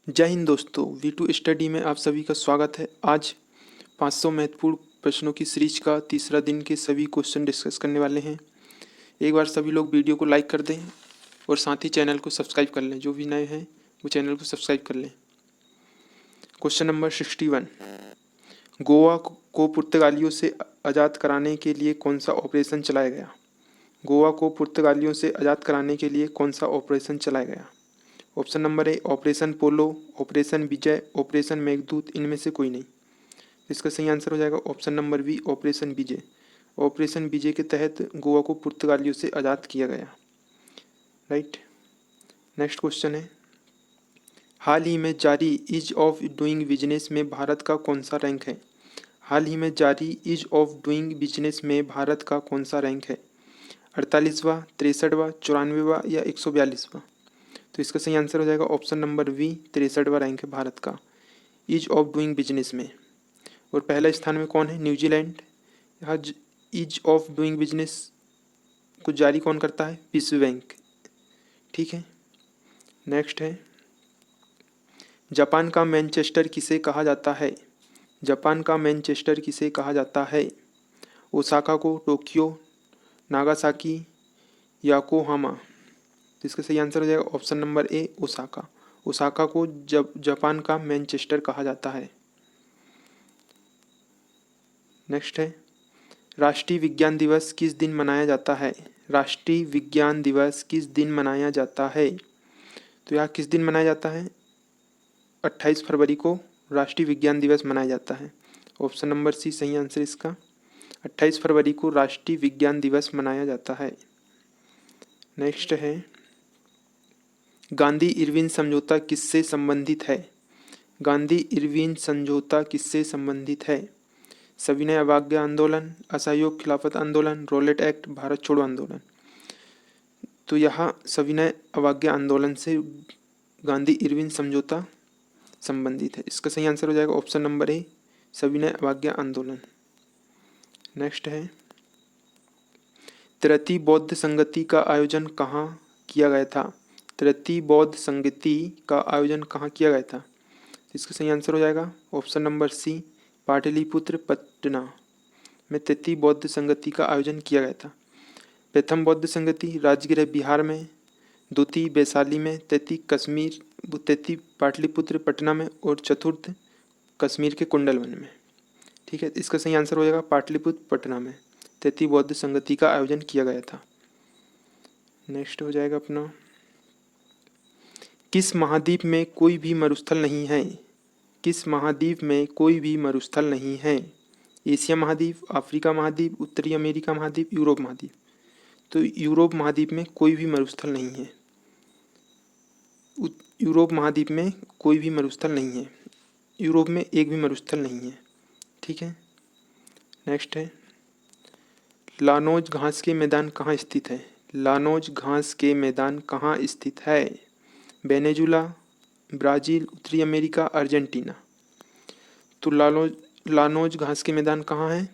जय हिंद दोस्तों, V2 study में आप सभी का स्वागत है। आज 500 महत्वपूर्ण प्रश्नों की सीरीज का तीसरा दिन के सभी क्वेश्चन डिस्कस करने वाले हैं। एक बार सभी लोग वीडियो को लाइक कर दें और साथ ही चैनल को सब्सक्राइब कर लें। जो भी नए हैं वो चैनल को सब्सक्राइब कर लें। क्वेश्चन नंबर 61, गोवा को पुर्तगालियों से आज़ाद कराने के लिए कौन सा ऑपरेशन चलाया गया? गोवा को पुर्तगालियों से आज़ाद कराने के लिए कौन सा ऑपरेशन चलाया गया? Option number A operation polo, operation Vijay, operation Meghdoot, इनमें से कोई नहीं। इसका सही आंसर हो जाएगा ऑप्शन नंबर बी ऑपरेशन विजय। ऑपरेशन विजय के तहत गोवा को पुर्तगालियों से आज़ाद किया गया। राइट। नेक्स्ट क्वेश्चन है, हाल ही में जारी ईज ऑफ डूइंग बिजनेस में भारत का कौन सा रैंक है? हाल ही में जारी ईज ऑफ डूइंग बिजनेस में भारत का कौन सा रैंक है? 48वां, 63वां, 94वां या 142वां? तो इसका सही आंसर हो जाएगा ऑप्शन नंबर बी 63वां रैंक है भारत का ईज ऑफ डूइंग बिजनेस में। और पहला स्थान में कौन है? न्यूजीलैंड। यहाँ ईज ऑफ डूइंग बिजनेस को जारी कौन करता है? विश्व बैंक। ठीक है। नेक्स्ट है, जापान का मैनचेस्टर किसे कहा जाता है? जापान का मैनचेस्टर किसे कहा जाता है? ओसाका को, टोक्यो, नागासाकी, याकोहामा? तो इसका सही आंसर हो जाएगा option number A Osaka. Osaka को जापान का मैनचेस्टर कहा जाता है। नेक्स्ट है, राष्ट्रीय विज्ञान दिवस किस दिन मनाया जाता है? राष्ट्रीय विज्ञान दिवस किस दिन मनाया जाता है? तो यह किस दिन मनाया जाता है? 28 फरवरी को राष्ट्रीय विज्ञान दिवस मनाया जाता है। ऑप्शन नंबर सी सही आंसर इसका। 28 फरवरी को राष्ट्रीय विज्ञान दिवस मनाया जाता है। नेक्स्ट है, गांधी इरविन समझौता किससे संबंधित है? गांधी इरविन समझौता किससे संबंधित है? सविनय अवज्ञा आंदोलन, असहयोग खिलाफत आंदोलन, रॉलेट एक्ट, भारत छोड़ो आंदोलन? तो यहाँ सविनय अवज्ञा आंदोलन से गांधी इरविन समझौता संबंधित है। इसका सही आंसर हो जाएगा ऑप्शन नंबर ए सविनय अवज्ञा आंदोलन। नेक्स्ट है, तृतीय बौद्ध संगति का आयोजन कहाँ किया गया था? तृतीय बौद्ध संगति का आयोजन कहाँ किया गया था? इसका सही आंसर हो जाएगा option number C Pataliputra Patna में तृतीय बौद्ध संगति का आयोजन किया गया था। प्रथम बौद्ध संगति राजगृह बिहार में, द्वितीय वैशाली में, तृतीय कश्मीर, तृतीय पाटलिपुत्र पटना में और चतुर्थ कश्मीर के कुंडलवन में। ठीक है, इसका सही आंसर हो जाएगा पाटलिपुत्र पटना में तृतीय बौद्ध संगति का आयोजन किया गया था। नेक्स्ट हो जाएगा अपना, किस महाद्वीप में कोई भी मरुस्थल नहीं है? किस महाद्वीप में कोई भी मरुस्थल नहीं है? एशिया महाद्वीप, अफ्रीका महाद्वीप, उत्तरी अमेरिका महाद्वीप, यूरोप महाद्वीप? तो यूरोप महाद्वीप में कोई भी मरुस्थल नहीं है। यूरोप महाद्वीप में कोई भी मरुस्थल नहीं है। यूरोप में एक भी मरुस्थल नहीं है। ठीक है। नेक्स्ट है, लानोज घास के मैदान कहाँ स्थित है? लानोज घास के मैदान कहाँ स्थित है? वेनेजुला, ब्राज़ील, उत्तरी अमेरिका, अर्जेंटीना? तो लानोज घास के मैदान कहाँ है?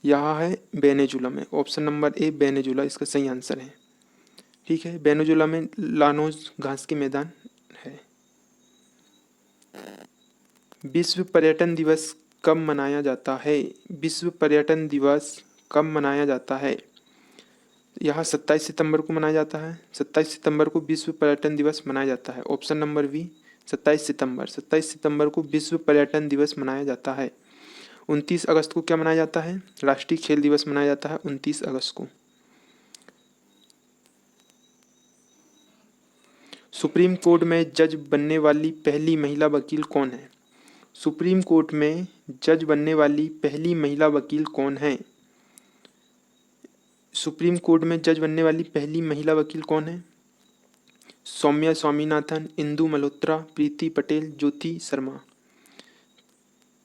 यहाँ है वेनेजुला में। ऑप्शन नंबर ए वेनेजुला इसका सही आंसर है। ठीक है, वेनेजुला में लानोज घास के मैदान है। विश्व पर्यटन दिवस कब मनाया जाता है? विश्व पर्यटन दिवस कब मनाया जाता है? यहाँ 27 सितंबर को मनाया जाता है। 27 सितंबर को विश्व पर्यटन दिवस मनाया जाता है। ऑप्शन नंबर बी 27 सितंबर। 27 सितंबर को विश्व पर्यटन दिवस मनाया जाता है। 29 अगस्त को क्या मनाया जाता है? राष्ट्रीय खेल दिवस मनाया जाता है 29 अगस्त को। सुप्रीम कोर्ट में जज बनने वाली पहली महिला वकील कौन है? सुप्रीम कोर्ट में जज बनने वाली पहली महिला वकील कौन है? सुप्रीम कोर्ट में जज बनने वाली पहली महिला वकील कौन है? सौम्या स्वामीनाथन, इंदु मल्होत्रा, प्रीति पटेल, ज्योति शर्मा?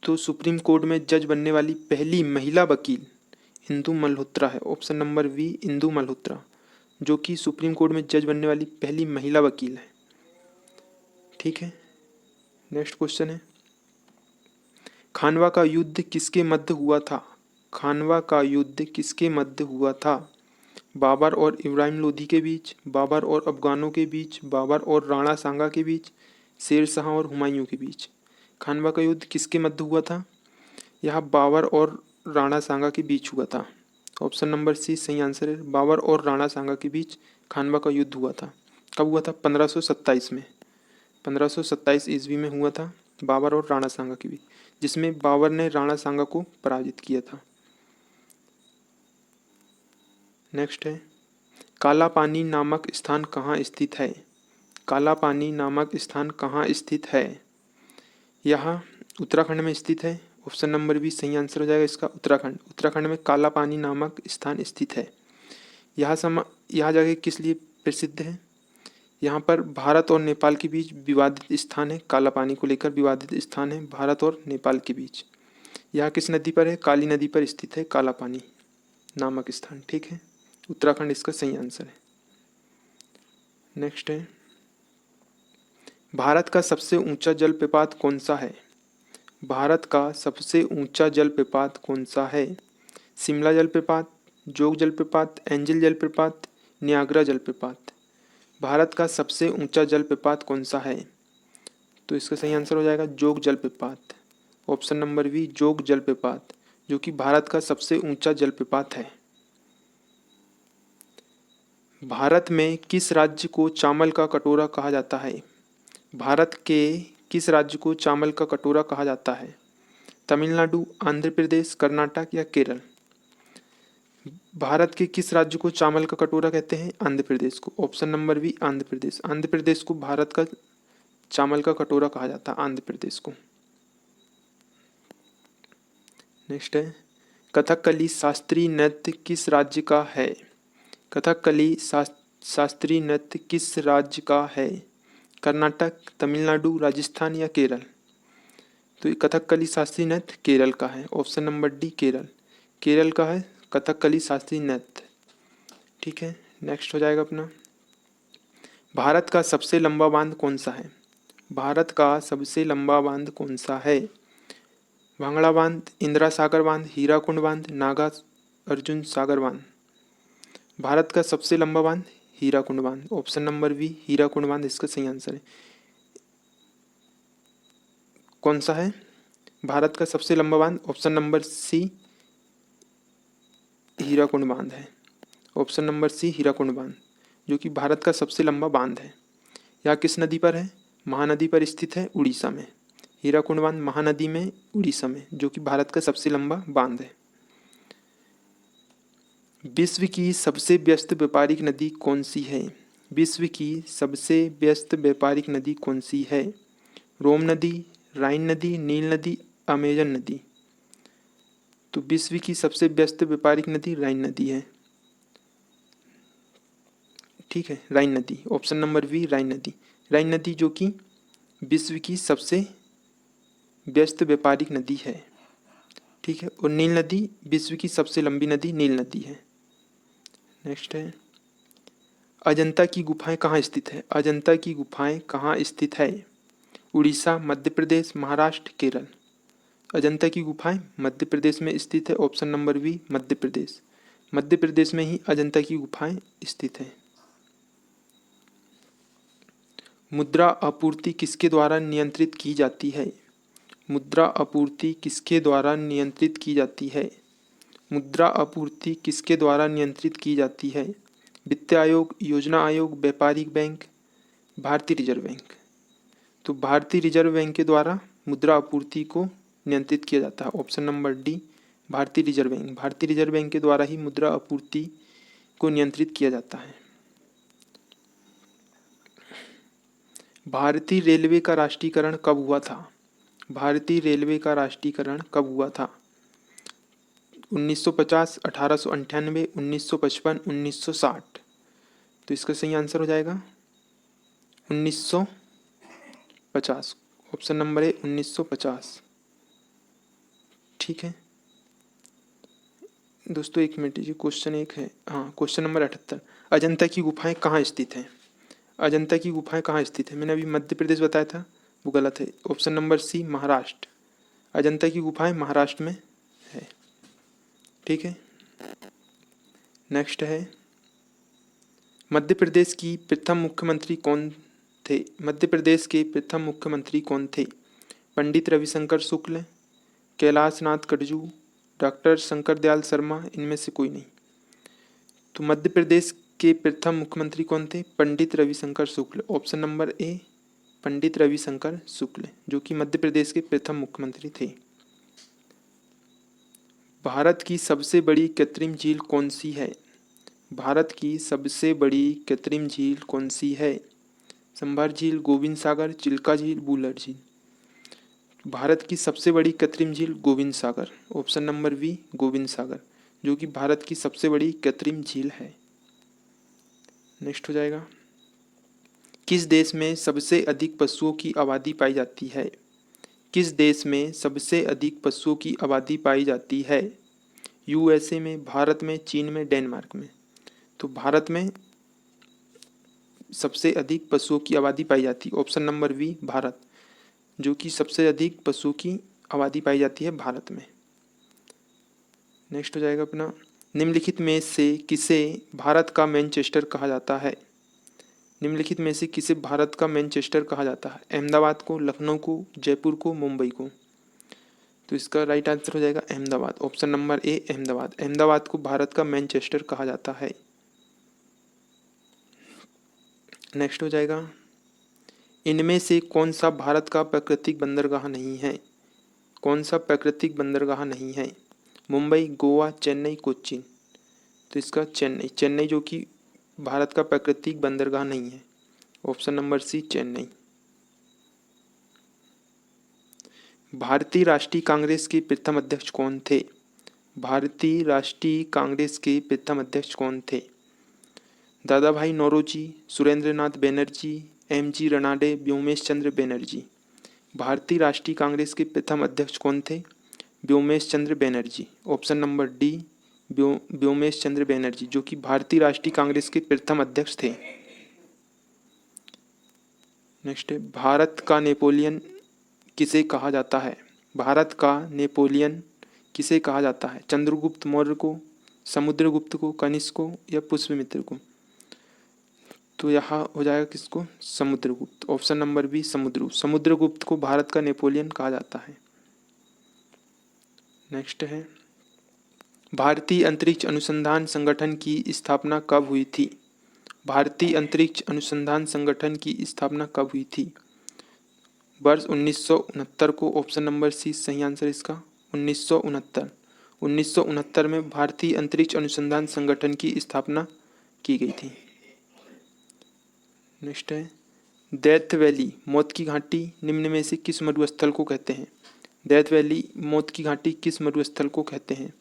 तो सुप्रीम कोर्ट में जज बनने वाली पहली महिला वकील इंदु मल्होत्रा है। Option number B Indu Malhotra, जो कि सुप्रीम कोर्ट में जज बनने वाली पहली महिला वकील है। ठीक है। नेक्स्ट क्वेश्चन है, खानवा का युद्ध किसके मध्य हुआ था? खानवा का युद्ध किसके मध्य हुआ था? बाबर और इब्राहिम लोदी के बीच, बाबर और अफगानों के बीच, बाबर और राणा सांगा के बीच, शेर शाह और हुमायूं के बीच। खानवा का युद्ध किसके मध्य हुआ था? यह बाबर और राणा सांगा के बीच हुआ था। ऑप्शन नंबर सी सही आंसर है। बाबर और राणा सांगा के बीच खानवा का युद्ध हुआ था। कब हुआ था? 1527 में। 1527 ईस्वी में हुआ था बाबर और राणा सांगा के बीच, जिसमें बाबर ने राणा सांगा को पराजित किया था। नेक्स्ट है, काला पानी नामक स्थान कहाँ स्थित है? काला पानी नामक स्थान कहाँ स्थित है? यह उत्तराखंड में स्थित है। ऑप्शन नंबर बी सही आंसर हो जाएगा इसका, उत्तराखंड। उत्तराखंड में काला पानी नामक स्थान स्थित है। यह जगह किस लिए प्रसिद्ध है? यहाँ पर भारत और नेपाल के बीच विवादित स्थान है। काला पानी को लेकर विवादित स्थान है भारत और नेपाल के बीच। यह किस नदी पर है? काली नदी पर स्थित है काला पानी नामक स्थान। ठीक है, उत्तराखंड इसका सही आंसर है। नेक्स्ट है, भारत का सबसे ऊंचा जलप्रपात कौन सा है? भारत का सबसे ऊंचा जलप्रपात कौन सा है? शिमला जलप्रपात, जोग जलप्रपात, एंजल जलप्रपात, नियाग्रा जलप्रपात। भारत का सबसे ऊंचा जलप्रपात कौन सा है? तो इसका सही आंसर हो जाएगा जोग जलप्रपात। ऑप्शन नंबर बी जोग जलप्रपात, जो कि भारत का सबसे ऊंचा जलप्रपात है। भारत में किस राज्य को चावल का कटोरा कहा जाता है? भारत के किस राज्य को चावल का कटोरा कहा जाता है? तमिलनाडु, आंध्र प्रदेश, कर्नाटक या केरल। भारत के किस राज्य को चावल का कटोरा कहते हैं? आंध्र प्रदेश को। Option number B Andhra Pradesh. Andhra Pradesh को भारत का चावल का कटोरा कहा जाता है, आंध्र प्रदेश को। नेक्स्ट है, कथकली शास्त्रीय नृत्य किस राज्य का है? कथकली शास्त्रीय नृत्य किस राज्य का है? कर्नाटक, तमिलनाडु, राजस्थान या केरल। तो कथकली शास्त्रीय नृत्य केरल का है। Option number D Kerala. Kerala का है कथकली शास्त्रीय नृत्य। ठीक है, नेक्स्ट हो जाएगा अपना, भारत का सबसे लंबा बांध कौन सा है? भारत का सबसे लंबा बांध कौन सा है? भांगड़ा बांध, इंदिरा सागर बांध, हीराकुंड बांध, नागा अर्जुन सागर बांध। भारत का सबसे लंबा बांध हीराकुंड बांध। ऑप्शन नंबर बी हीराकुंड बांध इसका सही आंसर है। कौन सा है भारत का सबसे लंबा बांध? ऑप्शन नंबर सी हीराकुंड बांध है। ऑप्शन नंबर सी हीराकुंड बांध, जो कि भारत का सबसे लंबा बांध है। यह किस नदी पर है? महानदी पर स्थित है, उड़ीसा में। हीराकुंड बांध महानदी में, उड़ीसा में, जो कि भारत का सबसे लंबा बांध है। विश्व की सबसे व्यस्त व्यापारिक नदी कौन सी है? विश्व की सबसे व्यस्त व्यापारिक नदी कौन सी है? रोम नदी, राइन नदी, नील नदी, अमेजन नदी। तो विश्व की सबसे व्यस्त व्यापारिक नदी राइन नदी है। ठीक है, राइन नदी। ऑप्शन नंबर बी राइन नदी। राइन नदी जो कि विश्व की सबसे व्यस्त व्यापारिक नदी है। ठीक है, और नील नदी विश्व की सबसे लंबी नदी नील नदी है। नेक्स्ट है, अजंता की गुफाएं कहाँ स्थित है? अजंता की गुफाएं कहाँ स्थित है? उड़ीसा, मध्य प्रदेश, महाराष्ट्र, केरल। अजंता की गुफाएं मध्य प्रदेश में स्थित है। Option number B Madhya Pradesh. Madhya Pradesh में ही अजंता की गुफाएं स्थित है। मुद्रा आपूर्ति किसके द्वारा नियंत्रित की जाती है? मुद्रा आपूर्ति किसके द्वारा नियंत्रित की जाती है? मुद्रा आपूर्ति किसके द्वारा नियंत्रित की जाती है? वित्त आयोग, योजना आयोग, व्यापारिक बैंक, भारतीय रिजर्व बैंक। तो भारतीय रिजर्व बैंक के द्वारा मुद्रा आपूर्ति को नियंत्रित किया जाता है। ऑप्शन नंबर डी भारतीय रिजर्व बैंक। भारतीय रिजर्व बैंक के द्वारा ही मुद्रा आपूर्ति को नियंत्रित किया जाता है। भारतीय रेलवे का राष्ट्रीयकरण कब हुआ था? भारतीय रेलवे का राष्ट्रीयकरण कब हुआ था? 1950, 1898, 1955, 1960। तो इसका सही आंसर हो जाएगा 1950। ऑप्शन नंबर है 1950। ठीक है दोस्तों, एक मिनट दीजिए, क्वेश्चन एक है। हाँ, क्वेश्चन नंबर 78, अजंता की गुफाएं कहाँ स्थित हैं? अजंता की गुफाएं कहाँ स्थित है? मैंने अभी मध्य प्रदेश बताया था, वो गलत है। Option number C Maharashtra. Ajanta की गुफाएं महाराष्ट्र में है। ठीक है, नेक्स्ट है, मध्य प्रदेश की प्रथम मुख्यमंत्री कौन थे? मध्य प्रदेश के प्रथम मुख्यमंत्री कौन थे? पंडित रविशंकर शुक्ल, कैलाश नाथ कटजू, डॉक्टर शंकर दयाल शर्मा, इनमें से कोई नहीं। तो मध्य प्रदेश के प्रथम मुख्यमंत्री कौन थे? Pandit Ravishankar Shukla. Option number A, Pandit Ravishankar Shukla, जो कि मध्य प्रदेश के प्रथम मुख्यमंत्री थे। भारत की सबसे बड़ी कृत्रिम झील कौन सी है? भारत की सबसे बड़ी कृत्रिम झील कौन सी है? संभार झील, गोविंद सागर, चिल्का झील, वुलर झील। भारत की सबसे बड़ी कृत्रिम झील गोविंद सागर। ऑप्शन नंबर बी, गोविंद सागर, जो कि भारत की सबसे बड़ी कृत्रिम झील है। नेक्स्ट हो जाएगा, किस देश में सबसे अधिक पशुओं की आबादी पाई जाती है? किस देश में सबसे अधिक पशुओं की आबादी पाई जाती है? यूएसए में, भारत में, चीन में, डेनमार्क में। तो भारत में सबसे अधिक पशुओं की आबादी पाई जाती है। ऑप्शन नंबर बी, भारत, जो कि सबसे अधिक पशुओं की आबादी पाई जाती है भारत में। नेक्स्ट हो जाएगा अपना, निम्नलिखित में से किसे भारत का मैनचेस्टर कहा जाता है? निम्नलिखित में से किसे भारत का मैनचेस्टर कहा जाता है? अहमदाबाद को, लखनऊ को, जयपुर को, मुंबई को। तो इसका राइट आंसर हो जाएगा Ahmedabad. Option number A, Ahmedabad. Ahmedabad को भारत का मैनचेस्टर कहा जाता है। नेक्स्ट हो जाएगा, इनमें से कौन सा भारत का प्राकृतिक बंदरगाह नहीं है? कौन सा प्राकृतिक बंदरगाह नहीं है? मुंबई, गोवा, चेन्नई, कोच्चि। तो इसका चेन्नई, चेन्नई जो कि भारत का प्राकृतिक बंदरगाह नहीं है। Option number C, Chennai. Bharatiya राष्ट्रीय कांग्रेस के प्रथम अध्यक्ष कौन थे? भारतीय राष्ट्रीय कांग्रेस के प्रथम अध्यक्ष कौन थे? Dadabhai Naoroji, Surendranath Banerjee, M G. Ranade, Womesh Chandra Banerjee. भारतीय राष्ट्रीय कांग्रेस के प्रथम अध्यक्ष कौन थे? Womesh Chandra Banerjee. Option number D, Womesh Chandra Banerjee, जो कि भारतीय राष्ट्रीय कांग्रेस के प्रथम अध्यक्ष थे। नेक्स्ट है, भारत का नेपोलियन किसे कहा जाता है? भारत का नेपोलियन किसे कहा जाता है? चंद्रगुप्त मौर्य को, समुद्रगुप्त को, कनिष्क को, या पुष्यमित्र को। तो यहाँ हो जाएगा किसको? Samudragupta. Option number B, Samudragupta. Samudragupta को भारत का नेपोलियन कहा जाता है। नेक्स्ट है, भारतीय अंतरिक्ष अनुसंधान संगठन की स्थापना कब हुई थी? भारतीय अंतरिक्ष अनुसंधान संगठन की स्थापना कब हुई थी? वर्ष 1969 को। ऑप्शन नंबर सी सही आंसर इसका, 1969। 1969 में भारतीय अंतरिक्ष अनुसंधान संगठन की स्थापना की गई थी। नेक्स्ट है, डेथ वैली, मौत की घाटी, निम्न में से किस मरुस्थल को कहते हैं? डेथ वैली, मौत की घाटी किस मरुस्थल को कहते हैं?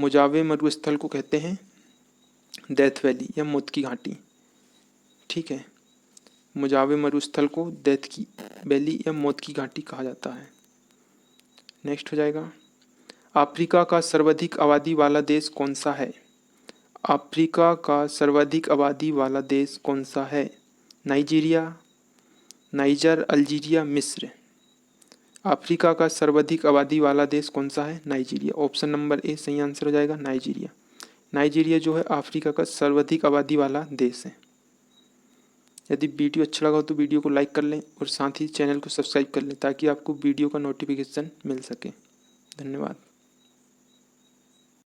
मोजावे मरुस्थल को कहते हैं डेथ वैली या मौत की घाटी। ठीक है, मोजावे मरुस्थल को डेथ की वैली या मौत की घाटी कहा जाता है। नेक्स्ट हो जाएगा, अफ्रीका का सर्वाधिक आबादी वाला देश कौन सा है? अफ्रीका का सर्वाधिक आबादी वाला देश कौन सा है? नाइजीरिया, नाइजर, अल्जीरिया, मिस्र। अफ्रीका का सर्वाधिक आबादी वाला देश कौन सा है? नाइजीरिया। ऑप्शन नंबर ए सही आंसर हो जाएगा, नाइजीरिया। नाइजीरिया जो है अफ्रीका का सर्वाधिक आबादी वाला देश है। यदि वीडियो अच्छा लगा हो तो वीडियो को लाइक कर लें और साथ ही चैनल को सब्सक्राइब कर लें ताकि आपको वीडियो का नोटिफिकेशन मिल सके। धन्यवाद।